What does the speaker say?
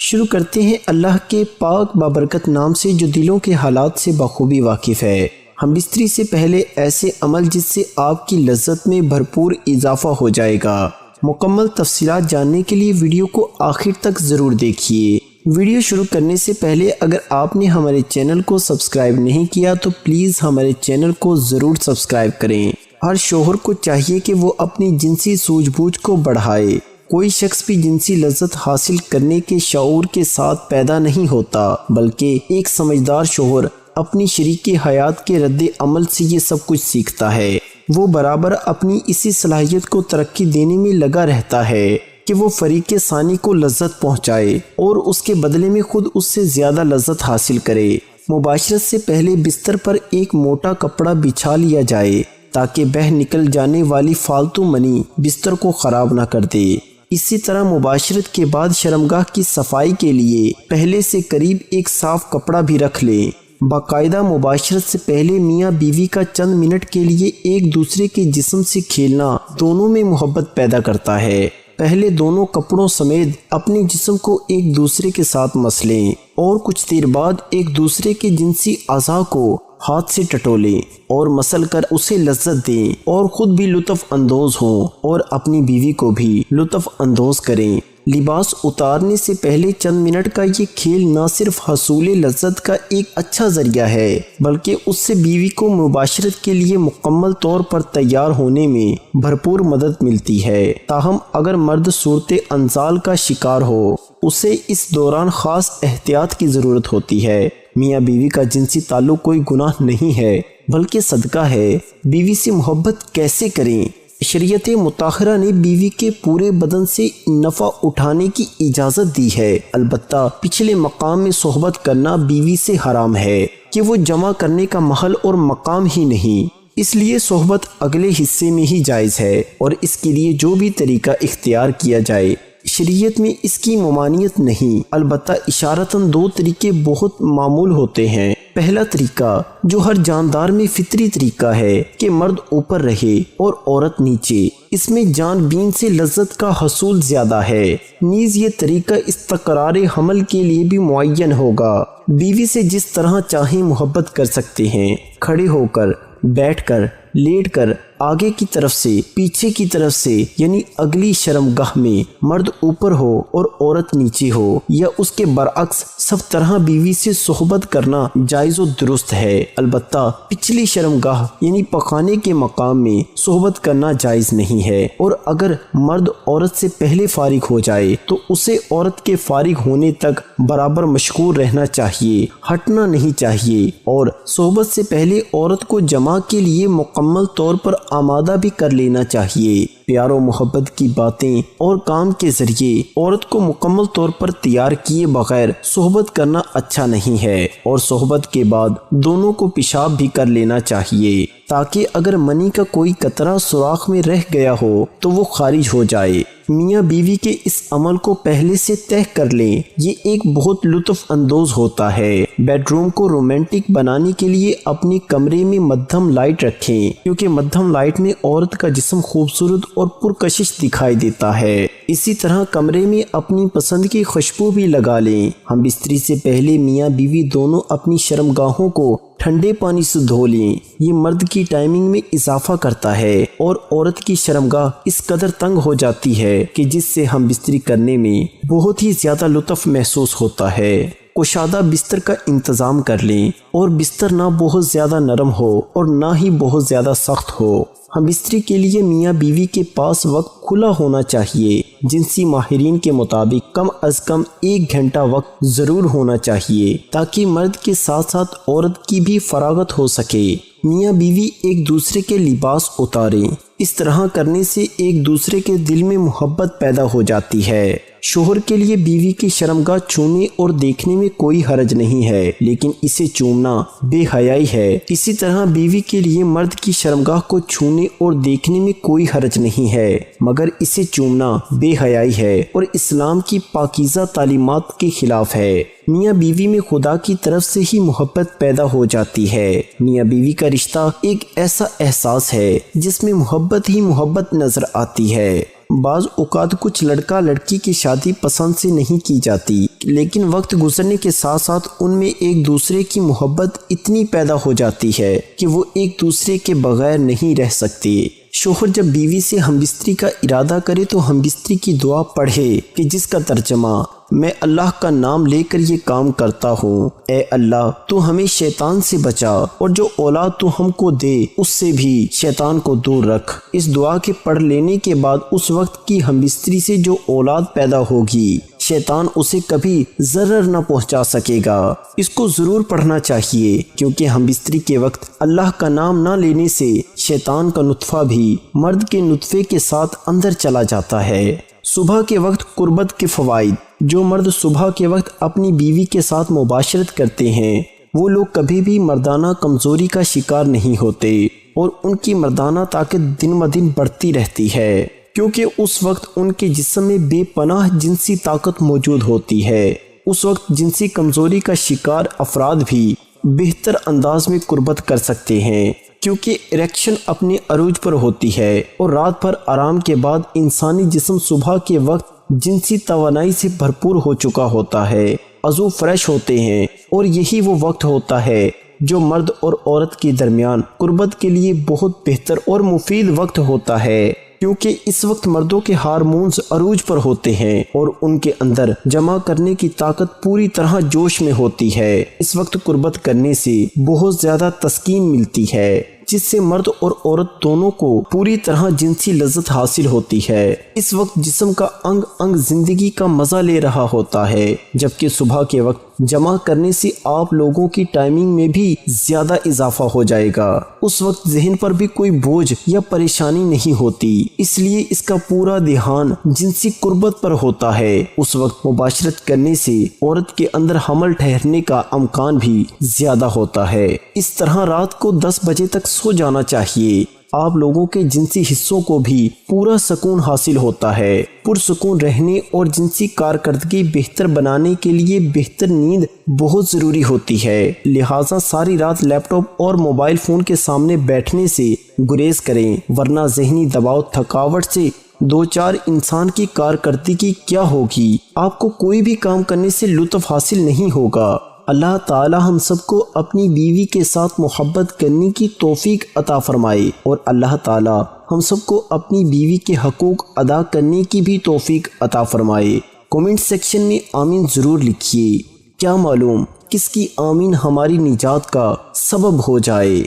شروع کرتے ہیں اللہ کے پاک بابرکت نام سے جو دلوں کے حالات سے بخوبی واقف ہے۔ ہم بستری سے پہلے ایسے عمل جس سے آپ کی لذت میں بھرپور اضافہ ہو جائے گا۔ مکمل تفصیلات جاننے کے لیے ویڈیو کو آخر تک ضرور دیکھیے۔ ویڈیو شروع کرنے سے پہلے اگر آپ نے ہمارے چینل کو سبسکرائب نہیں کیا تو پلیز ہمارے چینل کو ضرور سبسکرائب کریں۔ ہر شوہر کو چاہیے کہ وہ اپنی جنسی سوجھ بوجھ کو بڑھائے۔ کوئی شخص بھی جنسی لذت حاصل کرنے کے شعور کے ساتھ پیدا نہیں ہوتا، بلکہ ایک سمجھدار شوہر اپنی شریک حیات کے رد عمل سے یہ سب کچھ سیکھتا ہے۔ وہ برابر اپنی اسی صلاحیت کو ترقی دینے میں لگا رہتا ہے کہ وہ فریق ثانی کو لذت پہنچائے اور اس کے بدلے میں خود اس سے زیادہ لذت حاصل کرے۔ مباشرت سے پہلے بستر پر ایک موٹا کپڑا بچھا لیا جائے تاکہ بہہ نکل جانے والی فالتو منی بستر کو خراب نہ کر دے۔ اسی طرح مباشرت کے بعد شرمگاہ کی صفائی کے لیے پہلے سے قریب ایک صاف کپڑا بھی رکھ لیں۔ باقاعدہ مباشرت سے پہلے میاں بیوی کا چند منٹ کے لیے ایک دوسرے کے جسم سے کھیلنا دونوں میں محبت پیدا کرتا ہے۔ پہلے دونوں کپڑوں سمیت اپنے جسم کو ایک دوسرے کے ساتھ مس لیں اور کچھ دیر بعد ایک دوسرے کے جنسی اعضاء کو ہاتھ سے ٹٹولیں اور مسل کر اسے لذت دیں اور خود بھی لطف اندوز ہوں اور اپنی بیوی کو بھی لطف اندوز کریں۔ لباس اتارنے سے پہلے چند منٹ کا یہ کھیل نہ صرف حصول لذت کا ایک اچھا ذریعہ ہے بلکہ اس سے بیوی کو مباشرت کے لیے مکمل طور پر تیار ہونے میں بھرپور مدد ملتی ہے۔ تاہم اگر مرد صورت انزال کا شکار ہو اسے اس دوران خاص احتیاط کی ضرورت ہوتی ہے۔ میاں بیوی کا جنسی تعلق کوئی گناہ نہیں ہے بلکہ صدقہ ہے۔ بیوی سے محبت کیسے کریں؟ شریعت مطہرہ نے بیوی کے پورے بدن سے نفع اٹھانے کی اجازت دی ہے، البتہ پچھلے مقام میں صحبت کرنا بیوی سے حرام ہے کہ وہ جمع کرنے کا محل اور مقام ہی نہیں، اس لیے صحبت اگلے حصے میں ہی جائز ہے اور اس کے لیے جو بھی طریقہ اختیار کیا جائے شریعت میں اس کی ممانعت نہیں، البتہ اشارتاً دو طریقے بہت معمول ہوتے ہیں۔ پہلا طریقہ جو ہر جاندار میں فطری طریقہ ہے کہ مرد اوپر رہے اور عورت نیچے، اس میں جان بین سے لذت کا حصول زیادہ ہے۔ نیز یہ طریقہ استقرار حمل کے لیے بھی معین ہوگا۔ بیوی سے جس طرح چاہیں محبت کر سکتے ہیں، کھڑے ہو کر، بیٹھ کر، لیٹ کر، آگے کی طرف سے، پیچھے کی طرف سے، یعنی اگلی شرمگاہ میں مرد اوپر ہو اور عورت نیچے ہو یا اس کے برعکس، سب طرح بیوی سے صحبت کرنا جائز و درست ہے، البتہ پچھلی شرمگاہ یعنی پخانے کے مقام میں صحبت کرنا جائز نہیں ہے، اور اگر مرد عورت سے پہلے فارغ ہو جائے تو اسے عورت کے فارغ ہونے تک برابر مشغول رہنا چاہیے، ہٹنا نہیں چاہیے، اور صحبت سے پہلے عورت کو جماع کے لیے مکمل طور پر آمادہ بھی کر لینا چاہیے۔ پیار و محبت کی باتیں اور کام کے ذریعے عورت کو مکمل طور پر تیار کیے بغیر صحبت کرنا اچھا نہیں ہے، اور صحبت کے بعد دونوں کو پیشاب بھی کر لینا چاہیے تاکہ اگر منی کا کوئی قطرہ سوراخ میں رہ گیا ہو تو وہ خارج ہو جائے۔ میاں بیوی کے اس عمل کو پہلے سے طے کر لیں، یہ ایک بہت لطف اندوز ہوتا ہے۔ بیڈ روم کو رومانٹک بنانے کے لیے اپنے کمرے میں مدھم لائٹ رکھیں، کیونکہ مدھم لائٹ میں عورت کا جسم خوبصورت اور پرکشش دکھائی دیتا ہے۔ اسی طرح کمرے میں اپنی پسند کی خوشبو بھی لگا لیں۔ ہم بستری سے پہلے میاں بیوی دونوں اپنی شرمگاہوں کو ٹھنڈے پانی سے دھو لیں، یہ مرد کی ٹائمنگ میں اضافہ کرتا ہے اور عورت کی شرمگاہ اس قدر تنگ ہو جاتی ہے کہ جس سے ہم بستری کرنے میں بہت ہی زیادہ لطف محسوس ہوتا ہے۔ کشادہ بستر کا انتظام کر لیں اور بستر نہ بہت زیادہ نرم ہو اور نہ ہی بہت زیادہ سخت ہو۔ ہم بستری کے لیے میاں بیوی کے پاس وقت کھلا ہونا چاہیے۔ جنسی ماہرین کے مطابق کم از کم 1 گھنٹہ وقت ضرور ہونا چاہیے تاکہ مرد کے ساتھ ساتھ عورت کی بھی فراغت ہو سکے۔ میاں بیوی ایک دوسرے کے لباس اتاریں، اس طرح کرنے سے ایک دوسرے کے دل میں محبت پیدا ہو جاتی ہے۔ شوہر کے لیے بیوی کی شرمگاہ چھونے اور دیکھنے میں کوئی حرج نہیں ہے، لیکن اسے چومنا بے حیائی ہے۔ اسی طرح بیوی کے لیے مرد کی شرمگاہ کو چھونے اور دیکھنے میں کوئی حرج نہیں ہے، مگر اسے چومنا بے حیائی ہے اور اسلام کی پاکیزہ تعلیمات کے خلاف ہے۔ میاں بیوی میں خدا کی طرف سے ہی محبت پیدا ہو جاتی ہے۔ میاں بیوی کا رشتہ ایک ایسا احساس ہے جس میں محبت ہی محبت نظر آتی ہے۔ بعض اوقات کچھ لڑکا لڑکی کی شادی پسند سے نہیں کی جاتی، لیکن وقت گزرنے کے ساتھ ساتھ ان میں ایک دوسرے کی محبت اتنی پیدا ہو جاتی ہے کہ وہ ایک دوسرے کے بغیر نہیں رہ سکتے۔ شوہر جب بیوی سے ہم بستری کا ارادہ کرے تو ہم بستری کی دعا پڑھے کہ جس کا ترجمہ میں اللہ کا نام لے کر یہ کام کرتا ہوں، اے اللہ تو ہمیں شیطان سے بچا اور جو اولاد تو ہم کو دے اس سے بھی شیطان کو دور رکھ۔ اس دعا کے پڑھ لینے کے بعد اس وقت کی ہم بستری سے جو اولاد پیدا ہوگی شیطان اسے کبھی ضرر نہ پہنچا سکے گا۔ اس کو ضرور پڑھنا چاہیے کیونکہ ہم بستری کے وقت اللہ کا نام نہ لینے سے شیطان کا نطفہ بھی مرد کے نطفے کے ساتھ اندر چلا جاتا ہے۔ صبح کے وقت قربت کے فوائد۔ جو مرد صبح کے وقت اپنی بیوی کے ساتھ مباشرت کرتے ہیں وہ لوگ کبھی بھی مردانہ کمزوری کا شکار نہیں ہوتے اور ان کی مردانہ طاقت دن بدن بڑھتی رہتی ہے، کیونکہ اس وقت ان کے جسم میں بے پناہ جنسی طاقت موجود ہوتی ہے۔ اس وقت جنسی کمزوری کا شکار افراد بھی بہتر انداز میں قربت کر سکتے ہیں، کیونکہ اریکشن اپنے عروج پر ہوتی ہے اور رات بھر آرام کے بعد انسانی جسم صبح کے وقت جنسی توانائی سے بھرپور ہو چکا ہوتا ہے، عضو فریش ہوتے ہیں، اور یہی وہ وقت ہوتا ہے جو مرد اور عورت کے درمیان قربت کے لیے بہت بہتر اور مفید وقت ہوتا ہے، کیونکہ اس وقت مردوں کے ہارمونز عروج پر ہوتے ہیں اور ان کے اندر جمع کرنے کی طاقت پوری طرح جوش میں ہوتی ہے۔ اس وقت قربت کرنے سے بہت زیادہ تسکین ملتی ہے، جس سے مرد اور عورت دونوں کو پوری طرح جنسی لذت حاصل ہوتی ہے۔ اس وقت جسم کا انگ انگ زندگی کا مزہ لے رہا ہوتا ہے، جبکہ صبح کے وقت جمع کرنے سے آپ لوگوں کی ٹائمنگ میں بھی زیادہ اضافہ ہو جائے گا۔ اس وقت ذہن پر بھی کوئی بوجھ یا پریشانی نہیں ہوتی، اس لیے اس کا پورا دھیان جنسی قربت پر ہوتا ہے۔ اس وقت مباشرت کرنے سے عورت کے اندر حمل ٹھہرنے کا امکان بھی زیادہ ہوتا ہے۔ اس طرح رات کو 10 بجے تک سو جانا چاہیے۔ آپ لوگوں کے جنسی حصوں کو بھی پورا سکون حاصل ہوتا ہے۔ پرسکون رہنے اور جنسی کارکردگی بہتر بنانے کے لیے بہتر نیند بہت ضروری ہوتی ہے، لہٰذا ساری رات لیپ ٹاپ اور موبائل فون کے سامنے بیٹھنے سے گریز کریں، ورنہ ذہنی دباؤ تھکاوٹ سے دو چار انسان کی کارکردگی کیا ہوگی، آپ کو کوئی بھی کام کرنے سے لطف حاصل نہیں ہوگا۔ اللہ تعالی ہم سب کو اپنی بیوی کے ساتھ محبت کرنے کی توفیق عطا فرمائے اور اللہ تعالی ہم سب کو اپنی بیوی کے حقوق ادا کرنے کی بھی توفیق عطا فرمائے۔ کومنٹ سیکشن میں آمین ضرور لکھیے، کیا معلوم کس کی آمین ہماری نجات کا سبب ہو جائے۔